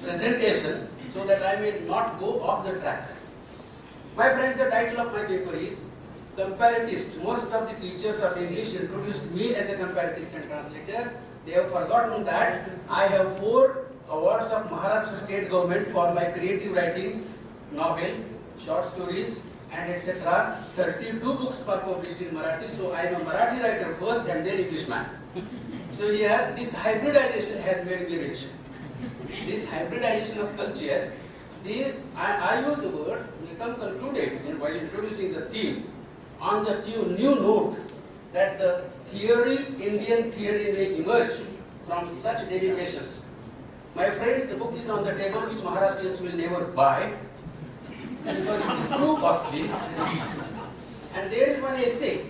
presentation so that I may not go off the track. My friends, the title of my paper is Comparatist. Most of the teachers of English introduced me as a comparatist and translator. They have forgotten that I have 4 awards of Maharashtra state government for my creative writing, novel, short stories, and etc. 32 books are published in Marathi. So I am a Marathi writer first and then Englishman. So here, this hybridization has made me rich. This hybridization of culture, I use the word, become concluded while introducing the theme, on the new note that the theory, Indian theory may emerge from such dedications. My friends, the book is on the table which Maharashtrians will never buy because it is too costly. And there is one essay,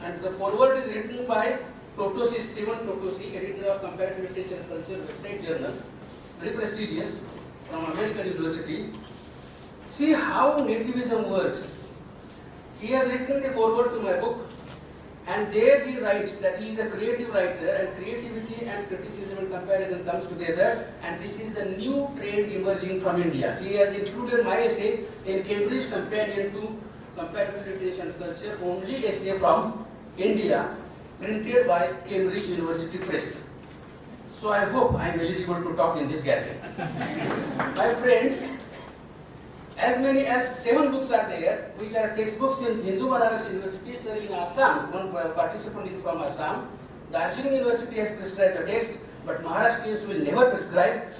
and the foreword is written by Totosi, Stephen Totosi, editor of Comparative Literature and Culture website journal, very prestigious, from American University. See how nativism works. He has written the foreword to my book, and there he writes that he is a creative writer, and creativity and criticism and comparison comes together, and this is the new trend emerging from India. He has included my essay in Cambridge Companion to Comparative Literature and Culture, only essay from India, printed by Cambridge University Press. So I hope I am eligible to talk in this gathering. My friends, as many as 7 books are there, which are textbooks in Hindu Banaras University. Sir, in Assam, one participant is from Assam. Darjeeling University has prescribed the text, but Maharashtrians will never prescribe.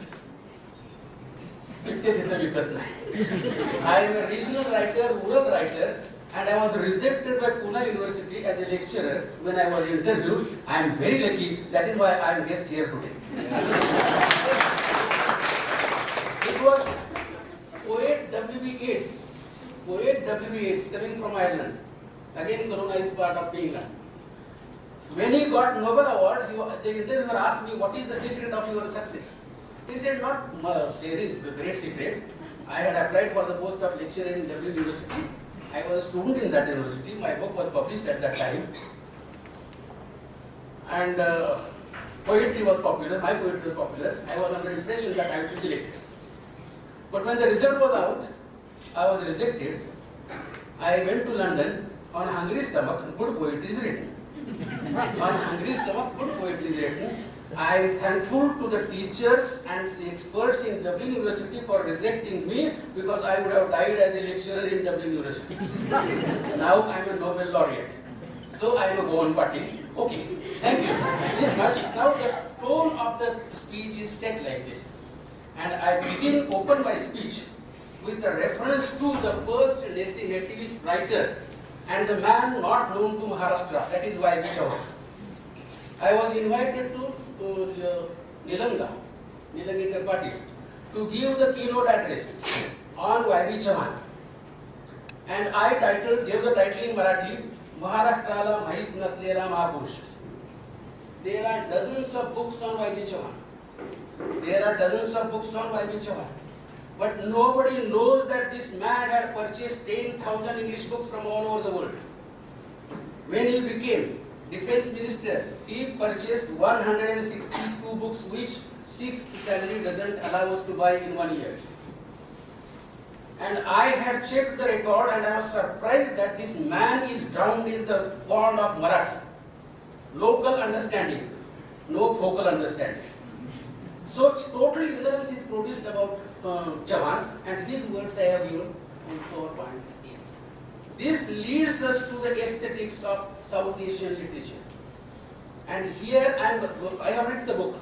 I am a regional writer, rural writer, and I was rejected by Pune University as a lecturer when I was interviewed. I am very lucky, that is why I am guest here today. It was poet W.B. Yeats. Poet W.B. Yeats, coming from Ireland. Again, Corona is part of England. When he got Nobel Award, the interviewer asked me, what is the secret of your success? He said, not sharing the great secret. I had applied for the post of lecturer in W University. I was a student in that university. My book was published at that time. And poetry was popular. My poetry was popular. I was under impression that I would be selected. But when the result was out, I was rejected. I went to London. On hungry stomach, good poetry is written. On hungry stomach, good poetry is written. I am thankful to the teachers and the experts in Dublin University for rejecting me, because I would have died as a lecturer in Dublin University. Now I am a Nobel laureate. So I am a Goan party. Okay, thank you. This much. Now the tone of the speech is set like this. And I open my speech with a reference to the first nativist writer and the man not known to Maharashtra, that is Y.B. Chauhan. I was invited to Nilanga Party to give the keynote address on Y.B. Chauhan. And I gave the title in Marathi, Maharashtrala Mahit Naslela Mahapurush. There are dozens of books on Y.B. Chauhan. But nobody knows that this man had purchased 10,000 English books from all over the world. When he became Defense Minister, he purchased 162 books, which 6th salary doesn't allow us to buy in 1 year. And I had checked the record, and I was surprised that this man is drowned in the pond of Marathi. Local understanding, no vocal understanding. So total ignorance is produced about Chauhan, and his words I have given in 4 points. This leads us to the aesthetics of South Asian literature. And here I have read the book,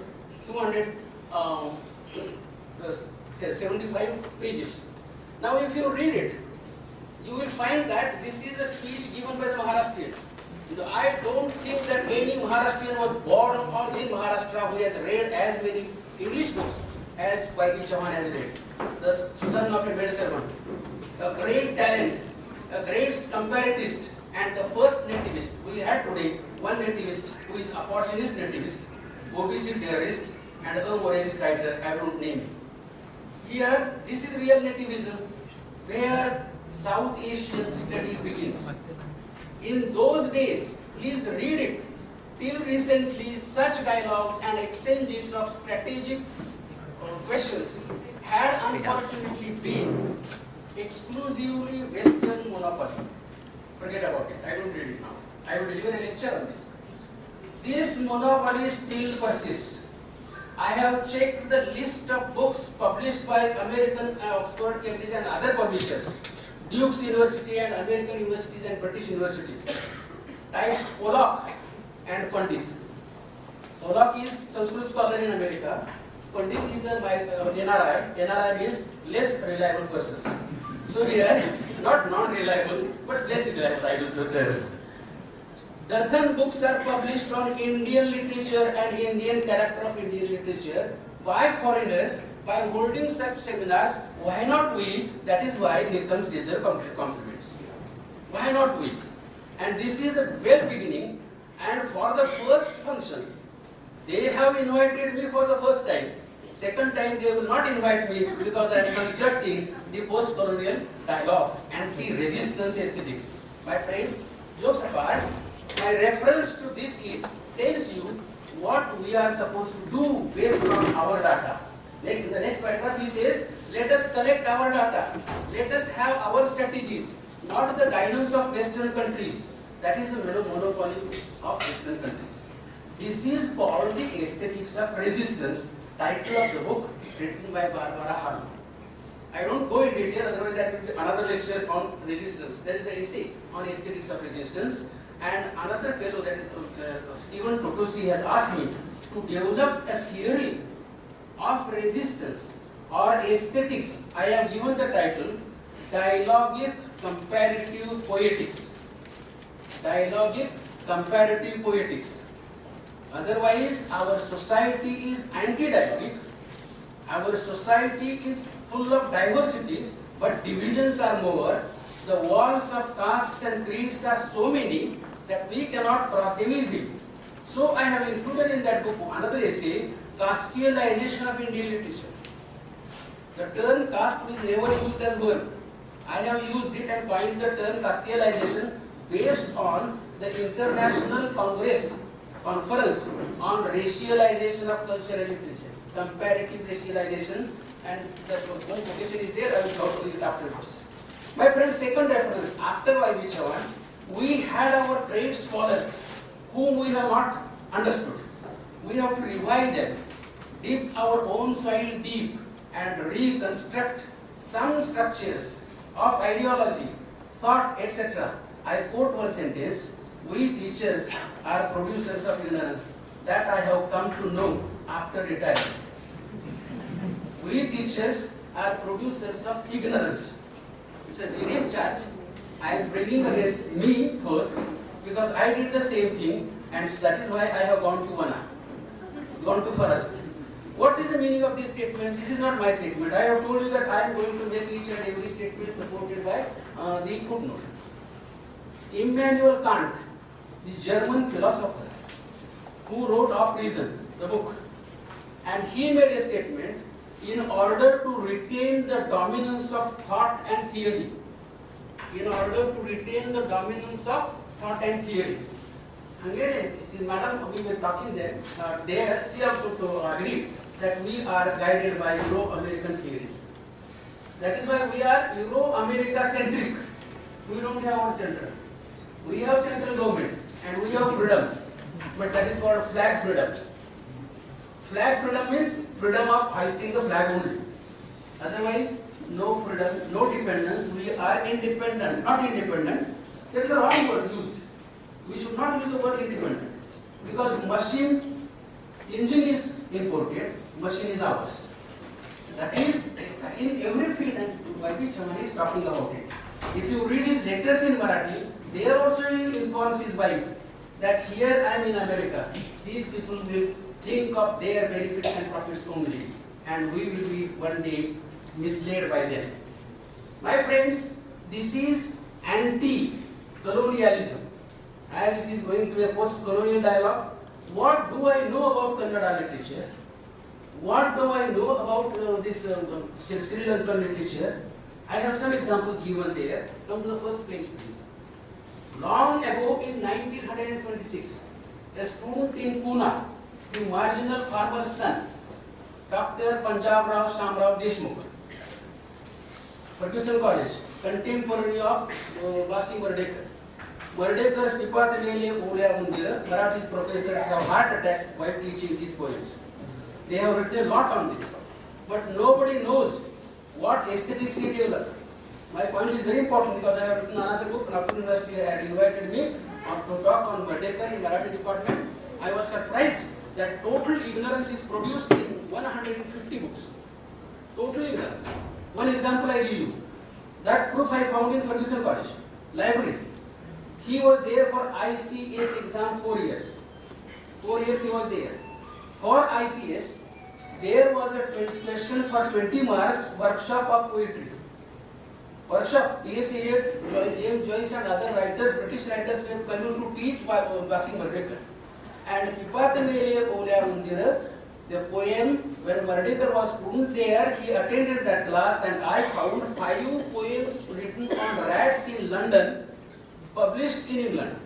275 pages. Now if you read it, you will find that this is a speech given by the Maharashtrian. I don't think that any Maharashtrian was born or in Maharashtra who has read as many English books as Y.B. Chauhan has read. The son of a maid servant, a great talent, a great comparatist, and the first nativist. We had today one nativist who is opportunist nativist, OBC theorist, and a moralist writer, I don't name him. Here, this is real nativism, where South Asian study begins. In those days, please read it. Till recently, such dialogues and exchanges of strategic questions unfortunately been exclusively Western monopoly. Forget about it. I don't read it now. I will deliver a lecture on this. This monopoly still persists. I have checked the list of books published by American, Oxford, Cambridge and other publishers, Duke's University and American universities and British universities, like Pollock and Pandit. Pollock is Sanskrit scholar in America. Pandit is the NRI. NRI means less reliable persons. So here, not non-reliable, but less reliable, I use the term. Dozen books are published on Indian literature and Indian character of Indian literature by foreigners. By holding such seminars, why not we? That is why Nikams deserve compliments. Why not we? And this is the well beginning. And for the first function, they have invited me for the first time. Second time they will not invite me because I am constructing the post-colonial dialogue and the resistance aesthetics. My friends, jokes apart, my reference to this tells you what we are supposed to do based on our data. Like the next paragraph he says, let us collect our data, let us have our strategies, not the guidance of Western countries. That is the monopoly of Western countries. This is called the Aesthetics of Resistance, title of the book written by Barbara Harlow. I don't go in detail, otherwise that will be another lecture on resistance. There is an essay on Aesthetics of Resistance. And another fellow, that is Stephen Totosi, has asked me to develop a theory of resistance or aesthetics. I have given the title Dialogic Comparative Poetics. Dialogic Comparative Poetics. Otherwise, our society is anti-dialogic. Our society is full of diversity, but divisions are more. The walls of castes and creeds are so many that we cannot cross them easily. So I have included in that book another essay, Castealization of Indian Literature. The term caste is never used as verb. I have used it and coined the term Castealization based on the International Conference on Racialization of Culture and Literature, comparative racialization, and the one quotation is there, I will talk to it afterwards. My friends, second reference, after Y.V. Chavan, we had our great scholars whom we have not understood. We have to revive them, dig our own soil deep and reconstruct some structures of ideology, thought, etc. I quote one sentence, we teachers are producers of ignorance. That I have come to know after retiring. We teachers are producers of ignorance. It's a serious charge. I am bringing against me first because I did the same thing, and that is why I have gone to Forest. What is the meaning of this statement? This is not my statement. I have told you that I am going to make each and every statement supported by the footnote. Immanuel Kant, the German philosopher, who wrote Of Reason, the book, and he made a statement, in order to retain the dominance of thought and theory. In order to retain the dominance of thought and theory. Again, madam, we were talking there, she also agreed that we are guided by Euro-American theory. That is why we are Euro-America centric. We don't have our center. We have central government and we have freedom, but that is called flag freedom. Flag freedom means freedom of hoisting the flag only. Otherwise, no freedom, no dependence. We are independent, not independent. That is a wrong word used. We should not use the word independent because machine, engine is imported, machine is ours. That is in every field, and Y.V. Chavan is talking about it. If you read his letters in Marathi, there also he informs his wife that here I am in America. These people will think of their benefits and profits only, and we will be one day misled by them. My friends, this is anti-colonialism. As it is going to be a post-colonial dialogue, what do I know about Kannada literature? What do I know about this Sri Lankan literature? I have some examples given there. Come to the first page, please. Long ago in 1926, a student in Pune, the marginal farmer's son, Dr. Punjab Rao Shamrao Deshmukh, Ferguson College, contemporary of Wasi Murdekar. Murdekar's Pipat Mele Ulya Mundira, Marathi professors have heart attacks while teaching these poems. They have written a lot on this, but nobody knows what aesthetics he developed. My point is very important because I have written another book. Nagpur University had invited me to talk on Murdekar in Marathi department. I was surprised that total ignorance is produced in 150 books. Total ignorance. One example I give you. That proof I found in Ferguson College library. He was there for ICS exam 4 years. 4 years he was there. For ICS, there was a question for 20 marks, workshop of poetry. Workshop, T.S. Eliot, James Joyce and other writers, British writers were coming to teach Wasi Murdekar. And Pipat Mele Ulya Mundira, the poem, when Murdekar was student there, he attended that class and I found 5 poems written on rats in London, published in England.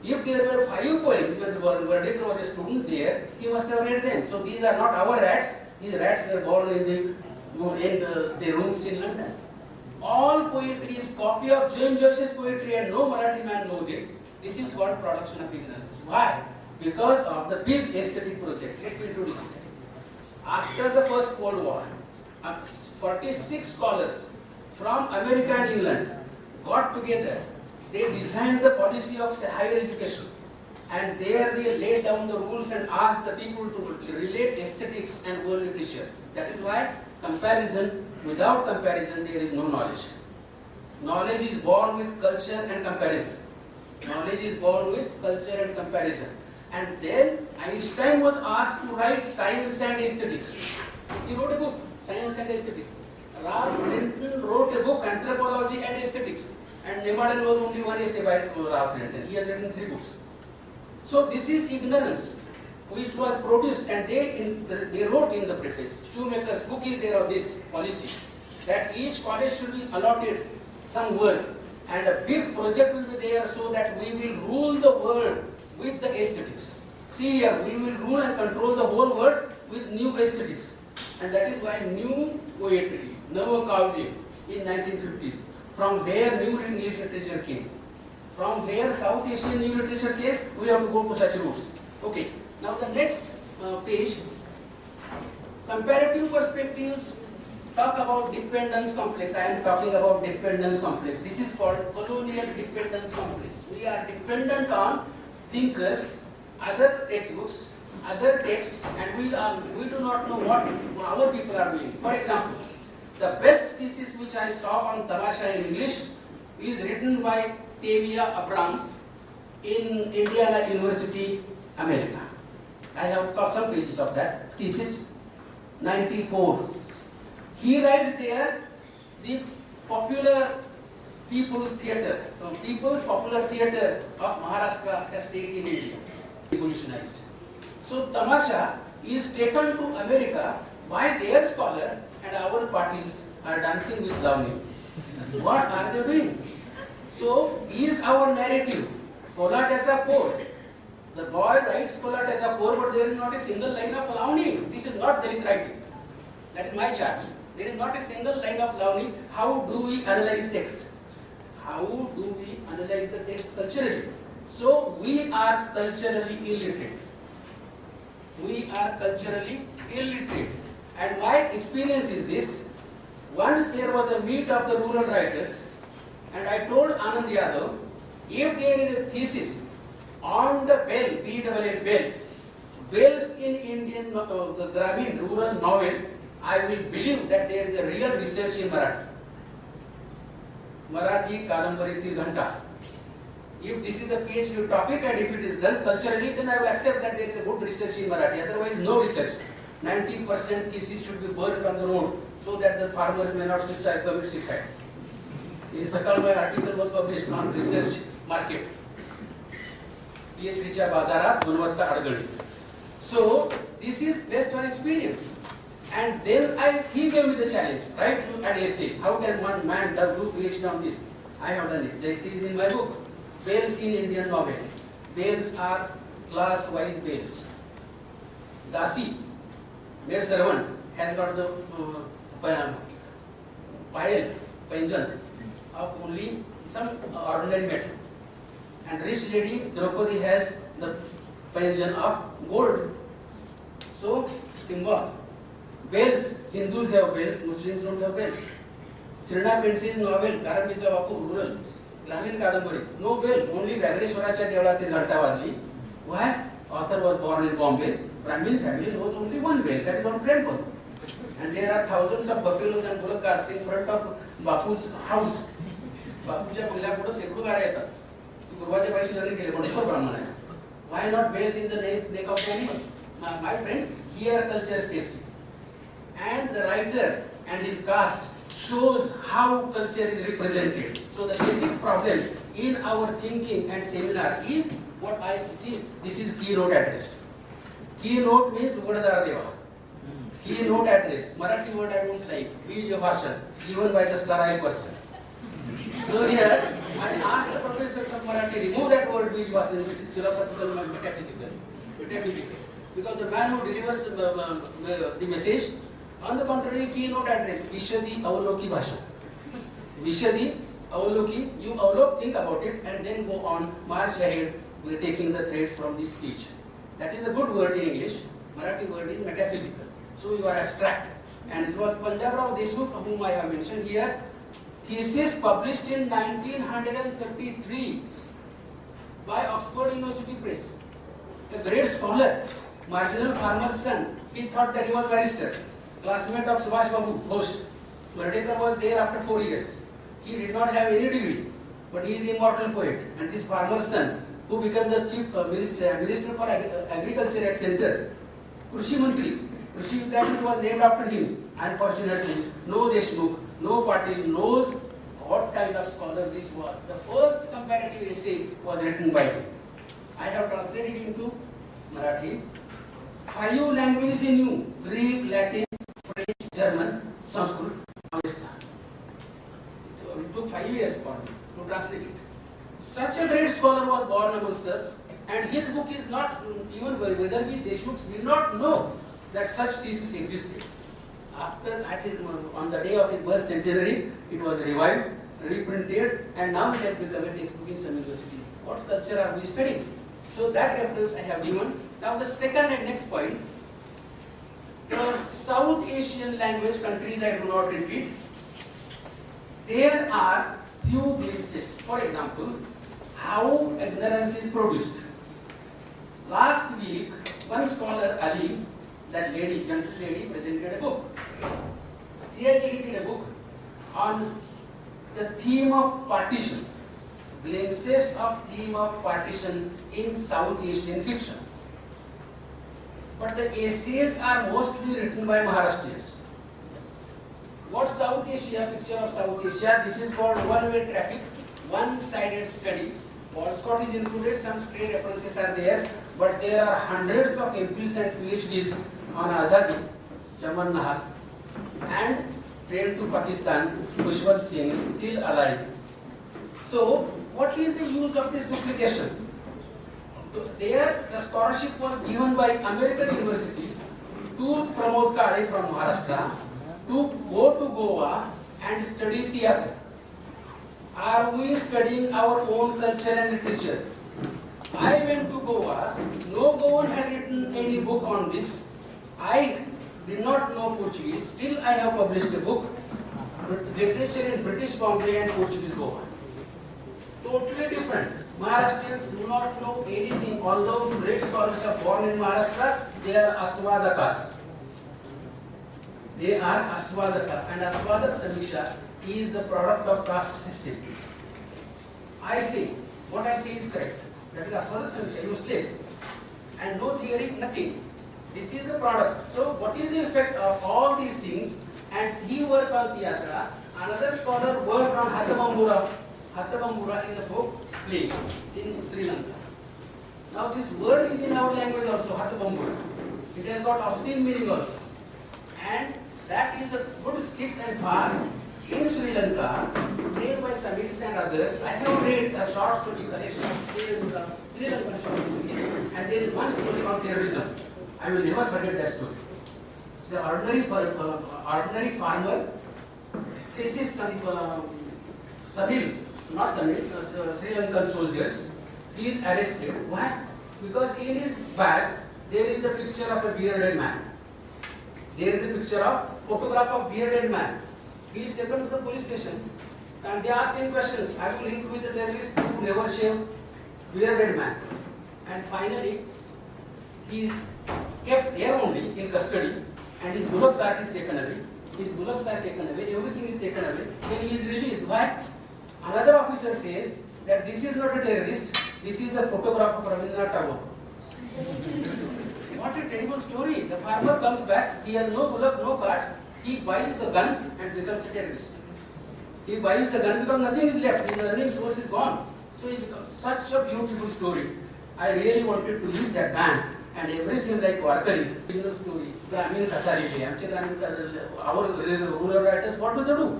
If there were 5 poems when Murdekar was a student there, he must have read them. So these are not our rats, these rats were born in the rooms in London. All poetry is copy of James Joyce's poetry and no Marathi man knows it. This is called production of ignorance. Why? Because of the big aesthetic process. Let me introduce it. After the First World War, 46 scholars from America and England got together. They designed the policy of higher education. And there they laid down the rules and asked the people to relate aesthetics and world literature. That is why comparison, without comparison there is no knowledge. Knowledge is born with culture and comparison. Knowledge is born with culture and comparison. And then Einstein was asked to write Science and Aesthetics. He wrote a book, Science and Aesthetics. Ralph Linton wrote a book, Anthropology and Aesthetics. And Nemaden was only one essay by Ralph Linton. He has written 3 books. So this is ignorance which was produced, and they wrote in the preface. Shoemaker's book is there of this policy that each college should be allotted some work and a big project will be there so that we will rule the world with the aesthetics. See here, we will rule and control the whole world with new aesthetics. And that is why new poetry, Navakavya in 1950s, from where new English literature came. From where South Asian new literature came, we have to go to such roots. Okay, now the next page, comparative perspectives talk about dependence complex. I am talking about dependence complex. This is called colonial dependence complex. We are dependent on thinkers, other textbooks, other texts, and we do not know what our people are doing. For example, the best thesis which I saw on Tamasha in English is written by Tavia Abrams in Indiana University, America. I have got some pages of that thesis, 94. He writes there the popular people's theatre, people's popular theatre of Maharashtra state in India, revolutionized. So Tamasha is taken to America by their scholar and our parties are dancing with Lavani. What are they doing? So is our narrative Polat as a poor. The boy writes Polat as a poor, but there is not a single line of Lavani. This is not Dalit writing. That is my charge. There is not a single line of Lavani. How do we analyze text? How do we analyze the text culturally? So we are culturally illiterate. We are culturally illiterate. And my experience is this. Once there was a meet of the rural writers, and I told Anand Yadav, if there is a thesis on the bell, B-double-L, bell, bells in Indian, the Grameen rural novel, I will believe that there is a real research in Marathi. Marathi Kadambari Tirghanta. If this is the PhD topic and if it is done culturally, then I will accept that there is a good research in Marathi. Otherwise, no research. 90% thesis should be burned on the road so that the farmers may not commit suicide. In Sakal, my article was published on research market. PhD च्या बाजारात गुणवत्ता अडगळली. So this is based on experience. And then he gave me the challenge, write an essay. How can one man do PhD on this? I have done it. The essay is in my book. Bells in Indian novel. Bells are class-wise bells. Dasi, maid servant, has got the pile, panjan of only some ordinary metal. And rich lady Draupadi has the panjan of gold. So, symbol. Bells, Hindus have bells, Muslims don't have bells. Srina Pence's novel, Karamisa Bapu, rural, Gramin Kadambari, no bell, only Vagreshwaracha Devalatir Ghanta Vazli. Why? Author was born in Bombay. Brahmin family knows only one bell, that is on temple. And there are thousands of buffaloes and bullock carts in front of Bapu's house. Bapuच्या बंगल्यापुढे शेकडो गाड्या येतात. गुरुवाच्या पैसे लग्न केले पण तो ब्राह्मण आहे. Why not bells in the neck of animals? My friends, here culture steps in. And the writer and his caste shows how culture is represented. So the basic problem in our thinking and seminar is what I see. This is keynote address. Keynote means Ugadadara Deva. Keynote address. Marathi word I don't like. Bija Bhashan given by the sterile person. So here I ask the professors of Marathi remove that word Bija Bhashan, which is philosophical and metaphysical. Because the man who delivers the message, on the contrary, keynote address, Vishadi Avaloki Bhasha. Vishadi Avaloki, you avalok, think about it, and then go on, march ahead, we are taking the threads from this speech. That is a good word in English. Marathi word is metaphysical. So you are abstract. And it was Punjabrao Deshmukh, whom I have mentioned here, thesis published in 1933 by Oxford University Press. A great scholar, marginal farmer's son. He thought that he was barrister. Classmate of Subhash Babu, host. Murdekar was there after 4 years. He did not have any degree, but he is an immortal poet. And this farmer's son, who became the chief minister for agriculture at center, Krishi Mantri. Krishi Vidyapith was named after him. Unfortunately, no Deshmukh, no Patil knows what kind of scholar this was. The first comparative essay was written by him. I have translated into Marathi. 5 languages he knew: Greek, Latin, French, German, Sanskrit, Avesta. It took 5 years for me to translate it. Such a great scholar was born amongst us, and his book is not, even whether we Deshmukhs did not know that such thesis existed. After, on the day of his birth centenary, it was revived, reprinted, and now it has become a textbook in some university. What culture are we studying? So that reference I have given. Now the second and next point, South Asian language countries I do not repeat. There are few glimpses. For example, how ignorance is produced. Last week, one scholar Ali, that lady, gentle lady, presented a book. She has edited a book on the theme of partition. Glimpses of theme of partition in South Asian fiction. But the essays are mostly written by Maharashtrians. What South Asia, picture of South Asia, this is called one-way traffic, one-sided study. Scott is included, some stray references are there, but there are hundreds of MPhils and PhDs on Azadi, Chaman Nahar, and trained to Pakistan, Khushwant Singh, still alive. So, what is the use of this duplication? There, the scholarship was given by American University to Pramod Kade from Maharashtra to go to Goa and study theatre. Are we studying our own culture and literature? I went to Goa, no Goan had written any book on this. I did not know Portuguese, still I have published a book, Literature in British Bombay and Portuguese Goa. Totally different. Maharashtrians do not know anything, although great scholars are born in Maharashtra, they are Aswadakas. They are Aswadaka, and Aswadak Samisha is the product of caste system. I say, what I say is correct. That is Aswadak Samisha, useless. And no theory, nothing. This is the product. So, what is the effect of all these things? And he worked on Tiyatra. Another scholar worked on Hathabambura. Hathabambura is a book, slave, in Sri Lanka. Now, this word is in our language also, Hathabambura. It has got obscene meaning also. And that is a good skit and farce in Sri Lanka, made by Tamils and others. I have read a short story collection of Sri Lankan short stories, and there is one story on terrorism. I will never forget that story. The ordinary farmer this is some Tamil, not Tamil, Sri Lankan soldiers. He is arrested. Why? Because in his bag there is a picture of a bearded man. There is a picture of photograph of bearded man. He is taken to the police station and they asked him questions. Are you linked with the terrorists who never shave? Bearded man. And finally, he is kept there only in custody and his bullock cart is taken away. His bullocks are taken away, everything is taken away. Then he is released. Why? Another officer says that this is not a terrorist, this is the photograph of Rabindranath Tagore. What a terrible story. The farmer comes back, he has no bullock, no cart, he buys the gun and becomes a terrorist. He buys the gun because nothing is left, his earning source is gone. So it becomes such a beautiful story. I really wanted to meet that man and everything like Warkari, original story. Gramin Katha really. Our rural writers, what do they do?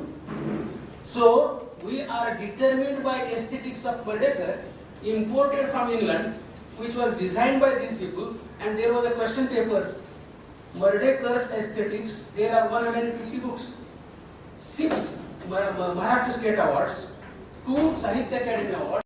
So we are determined by aesthetics of Murdekar, imported from England, which was designed by these people, and there was a question paper. Murdekar's aesthetics, there are 150 books, 6 Maharashtra State Awards, 2 Sahitya Academy Awards.